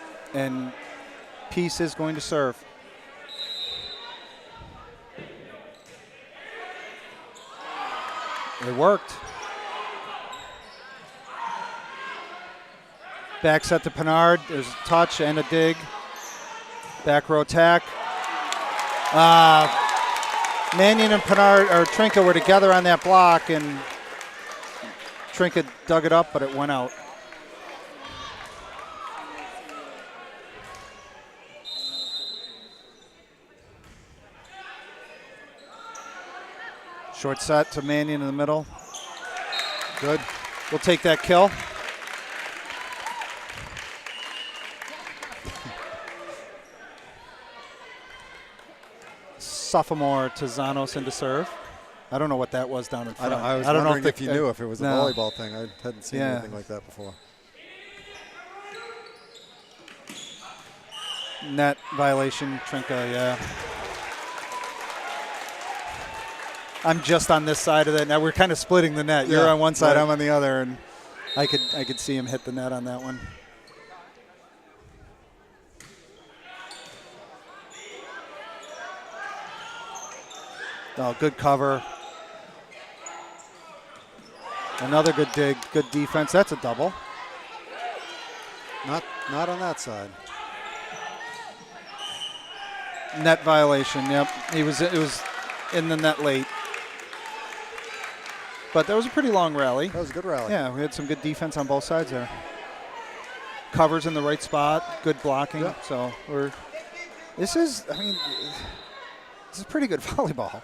Peace is going to serve. It worked. Back set to Pinard. There's a touch and a dig. Back row attack. Mannion and Pinard or Trinka were together on that block, and Trinka dug it up, but it went out. Short set to Mannion in the middle. Good. We'll take that kill. Sophomore to Zanos into serve. I don't know what that was down in front. I was don't wondering know if you knew if it was a no. volleyball thing. I hadn't seen Yeah. anything like that before. Net violation, Trinka, yeah. I'm just on this side of it. Now we're kind of splitting the net. You're Yeah, on one side, right. I'm on the other, and I could see him hit the net on that one. Oh, good cover. Another good dig, good defense. That's a double. Not on that side. Net violation, yep. It was in the net late. But that was a pretty long rally. That was a good rally. Yeah, we had some good defense on both sides there. Covers in the right spot, good blocking. Yep. So this is pretty good volleyball.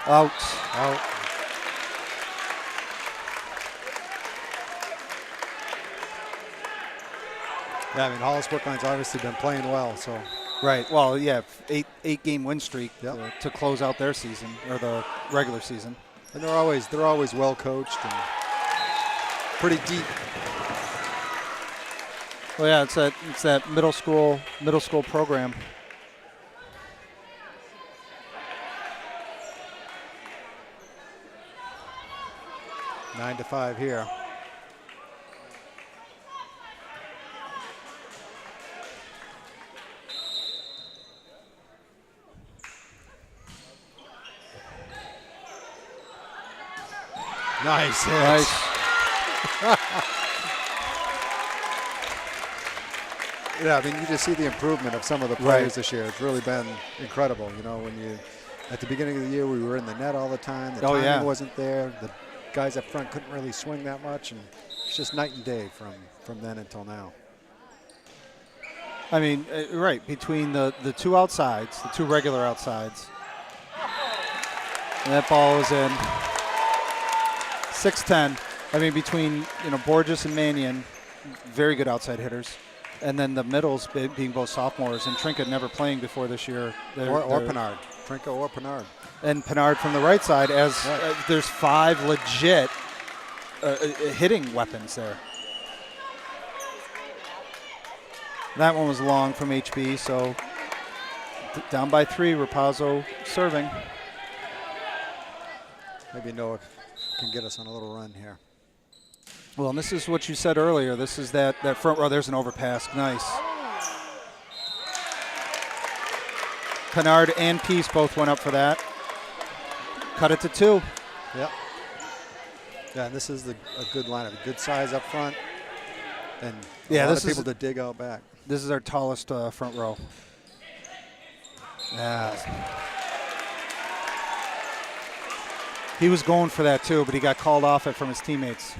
Out. Yeah, I mean, Hollis-Brookline's obviously been playing well, so. Right. Well, yeah, eight game win streak Yep. to close out their season, or the regular season. And they're always well coached and pretty deep. Well, yeah, it's that middle school program. 9-5 here. Nice hit. Nice. Yeah, I mean, you just see the improvement of some of the players this year. It's really been incredible. You know, at the beginning of the year, we were in the net all the time. The timing wasn't there. The guys up front couldn't really swing that much, and it's just night and day from then until now. I mean, right, between the two outsides, the two regular outsides. And that ball was in. 6-10. I mean, between Borges and Mannion, very good outside hitters. And then the middles being both sophomores, and Trinket never playing before this year. Or Pinard. Trinket or Pinard. And Pinard from the right side, as there's 5 legit hitting weapons there. That one was long from HB, so down by 3, Rapazzo serving. Maybe Noah can get us on a little run here. Well, and this is what you said earlier. This is that front row. There's an overpass. Nice. Pinard and Peace both went up for that. Cut it to 2. Yep. Yeah, and this is a good lineup. A good size up front. And a lot of people to dig out back. This is our tallest front row. Yeah. He was going for that too, but he got called off it from his teammates.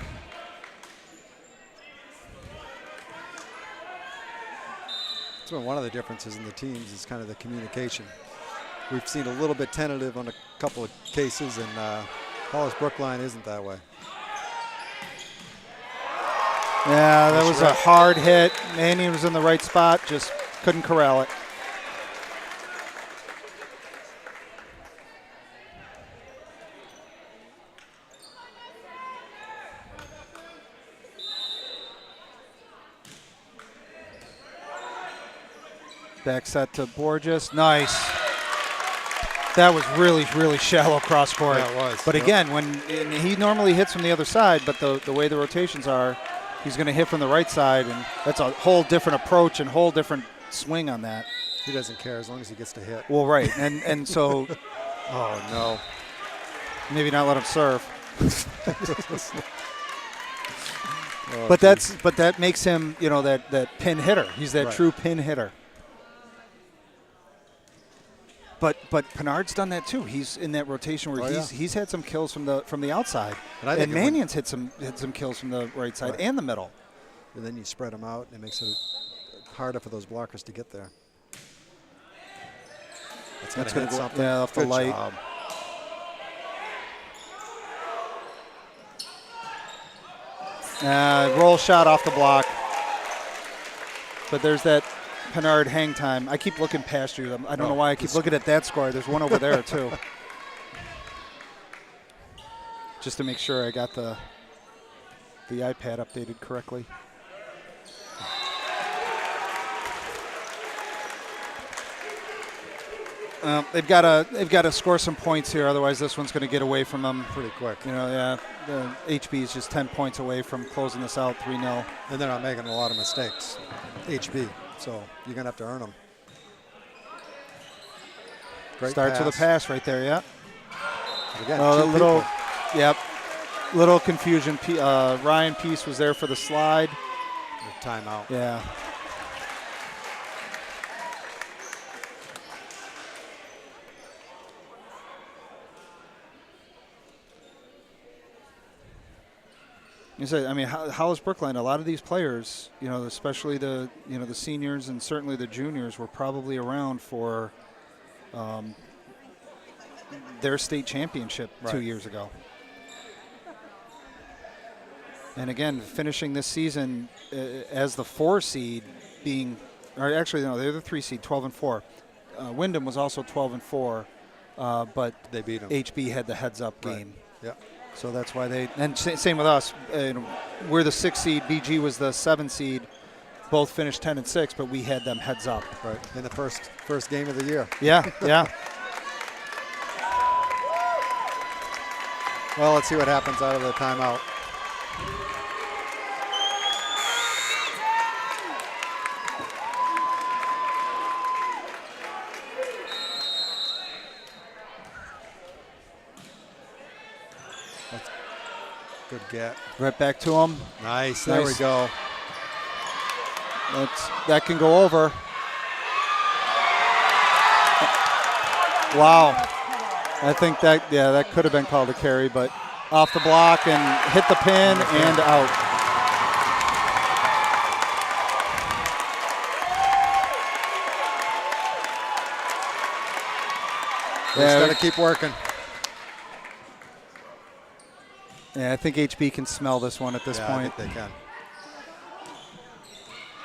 That's one of the differences in the teams is kind of the communication. We've seen a little bit tentative on a couple of cases, and Hollis-Brookline isn't that way. Yeah, that was a hard hit. Manning was in the right spot, just couldn't corral it. Back set to Borges. Nice. That was really, really shallow cross court. Yeah, it was. But again, when he normally hits from the other side, but the way the rotations are, he's going to hit from the right side, and that's a whole different approach and whole different swing on that. He doesn't care as long as he gets to hit. Well, right, and so. Oh no. Maybe not let him serve. Oh, but that makes him, that pin hitter. He's that true pin hitter. But Pinard's done that too. He's in that rotation where he's had some kills from the outside, and Mannion's hit some kills from the right side and the middle. And then you spread them out, and it makes it harder for those blockers to get there. That's going to hit something. Yeah, off the light. Roll shot off the block. But there's that Pinard hang time. I keep looking past you. I don't know why I keep looking at that score. There's one over there too. Just to make sure I got the iPad updated correctly. They've got to score some points here, otherwise this one's going to get away from them pretty quick. The HB is just 10 points away from closing this out 3-0. And they're not making a lot of mistakes, HB. So you're going to have to earn them. Great Starts with a pass right there, yeah. Again, little confusion. Ryan Peace was there for the slide. Timeout. Yeah. You say, Hollis-Brookline, a lot of these players, especially the seniors and certainly the juniors, were probably around for their state championship 2 years ago. And again, finishing this season as the 4 seed, they're the 3 seed, 12-4. Wyndham was also 12-4, but they beat them. HB had the heads-up game. Yeah. So that's why same with us. We're the 6 seed. BG was the 7 seed. Both finished 10-6, but we had them heads up. Right. In the first game of the year. Yeah, yeah. Well, let's see what happens out of the timeout. Good get. Right back to him. Nice. There we go. That can go over. Wow. I think that could have been called a carry, but off the block and hit the pin and out. Just got to keep working. Yeah, I think HB can smell this one at this point. I think they can.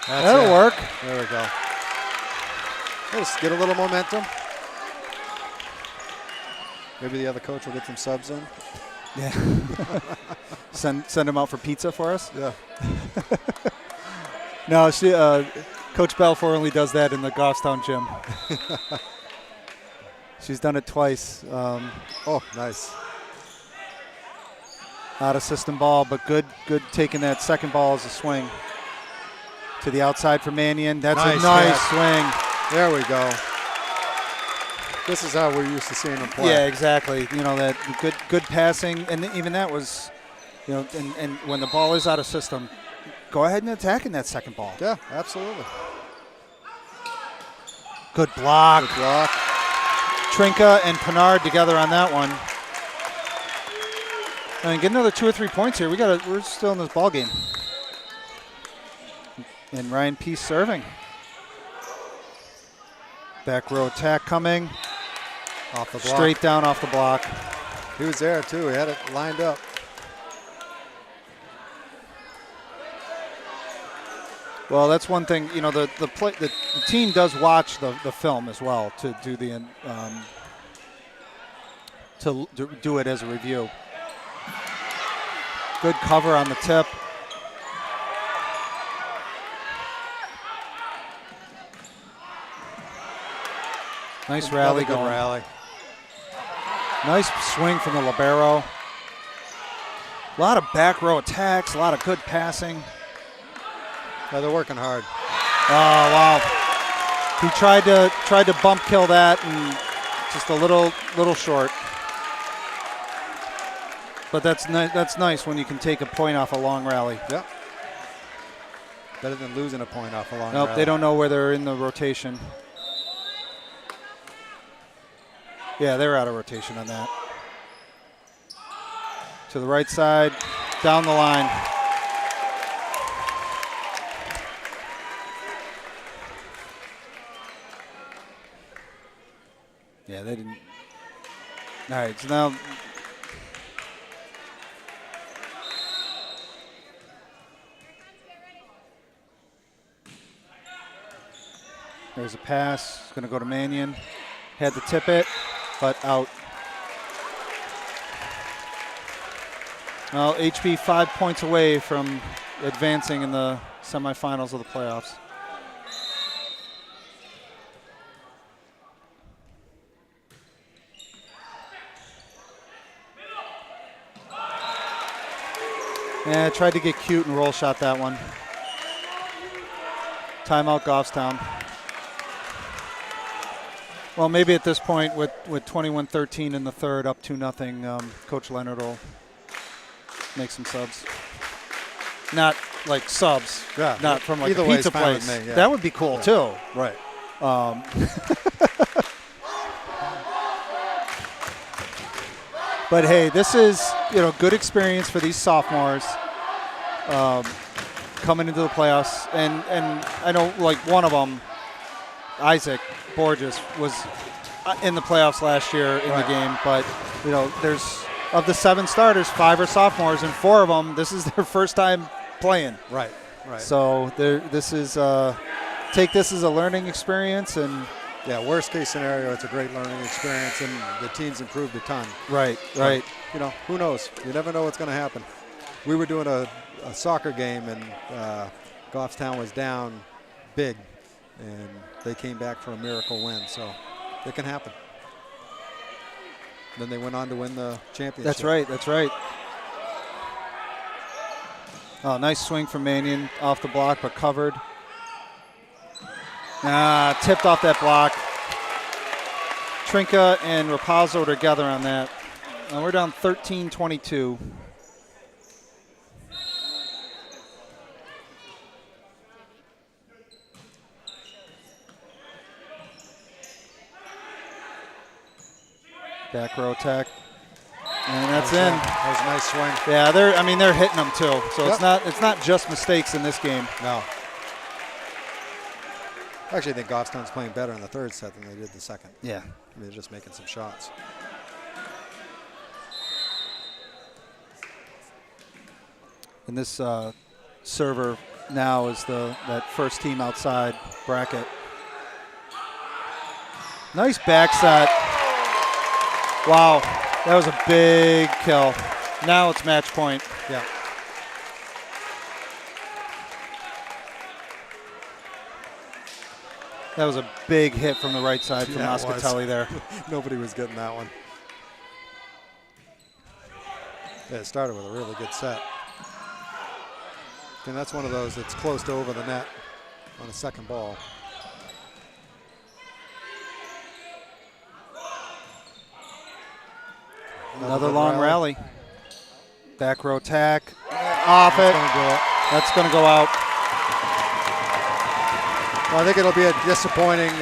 That'll work. There we go. Just get a little momentum. Maybe the other coach will get some subs in. Yeah. send them out for pizza for us? Yeah. No, Coach Balfour only does that in the Goffstown gym. She's done it twice. Oh, nice. Out of system ball, but good taking that second ball as a swing. To the outside for Mannion. That's a nice swing. There we go. This is how we're used to seeing him play. Yeah, exactly. You know, that good passing, and even that was, you know, and when the ball is out of system, go ahead and attack in that second ball. Yeah, absolutely. Good block. Good block. Trinka and Pinard together on that one. And get another 2 or 3 points here. We're still in this ball game. And Ryan Peace serving. Back row attack coming. Off the block. Straight down off the block. He was there too. He had it lined up. Well, that's one thing. You know, the team does watch the film as well to do do it as a review. Good cover on the tip. Nice rally going. Rally. Nice swing from the libero. A lot of back row attacks, a lot of good passing. Yeah, they're working hard. Oh, wow. He tried to bump kill that and just a little short. But that's nice when you can take a point off a long rally. Yep. Better than losing a point off a long Nope, rally. they don't know where they're in the rotation. Yeah, they're out of rotation on that. To the right side, down the line. Yeah, they didn't. All right, so now there's a pass. It's going to go to Mannion. Had to tip it, but out. Well, HB 5 points away from advancing in the semifinals of the playoffs. Yeah, tried to get cute and roll shot that one. Timeout Goffstown. Well, maybe at this point with 21-13 in the third, up 2-0, Coach Leonard will make some subs. Not like subs, Yeah, not from like either a way pizza is fine with place. me, yeah. That would be cool too. Right. But hey, this is, you know, good experience for these sophomores coming into the playoffs. And I know like one of them, Isaac Borges, was in the playoffs last year in the game. But, you know, there's of the 7 starters, 5 are sophomores, and 4 of them, this is their first time playing. Right. So this is take this as a learning experience. And yeah, worst case scenario, it's a great learning experience, and the team's improved a ton. Right. You know, who knows? You never know what's going to happen. We were doing a soccer game, and Goffstown was down big, and they came back for a miracle win. So it can happen. Then they went on to win the championship. That's right. Oh, nice swing from Mannion off the block, but covered. Tipped off that block. Trinka and Rapazzo together on that. And we're down 13-22. Back row attack. And that's in. That was a nice swing. Yeah, they're hitting them too. So it's not just mistakes in this game. No. Actually, I think Goffstown's playing better in the third set than they did the second. Yeah. I mean, they're just making some shots. And this server now is that first team outside bracket. Nice back set. Wow, that was a big kill. Now it's match point. Yeah. That was a big hit from the right side from Moscatelli there. Nobody was getting that one. Yeah, it started with a really good set. And that's one of those that's close to over the net on a second ball. Another long rally. Back row tack. Off it. That's going to go out. Well, I think it'll be a disappointing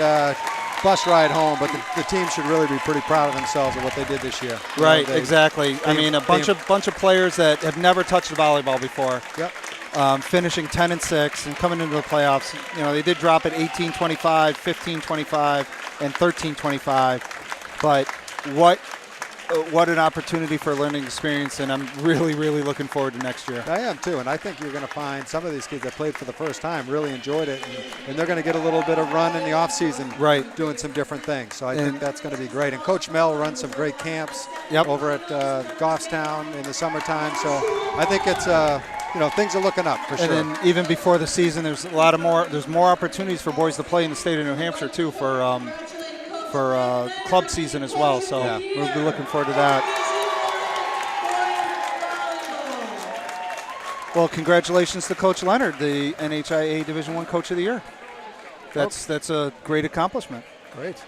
bus ride home, but the team should really be pretty proud of themselves of what they did this year. Right, exactly. I mean, a bunch of players that have never touched volleyball before. Yep. Finishing 10-6 and coming into the playoffs. You know, they did drop at 18-25, 15-25, and 13-25. But what an opportunity for a learning experience, and I'm really, really looking forward to next year. I am too, and I think you're going to find some of these kids that played for the first time really enjoyed it, and they're going to get a little bit of run in the off season, right, doing some different things. So I think that's going to be great. And Coach Mel runs some great camps over at Goffstown in the summertime. So I think it's things are looking up for sure. And then even before the season, there's more opportunities for boys to play in the state of New Hampshire too for club season as well. So we'll be looking forward to that. Well, congratulations to Coach Leonard, the NHIA Division I Coach of the Year. That's a great accomplishment. Great.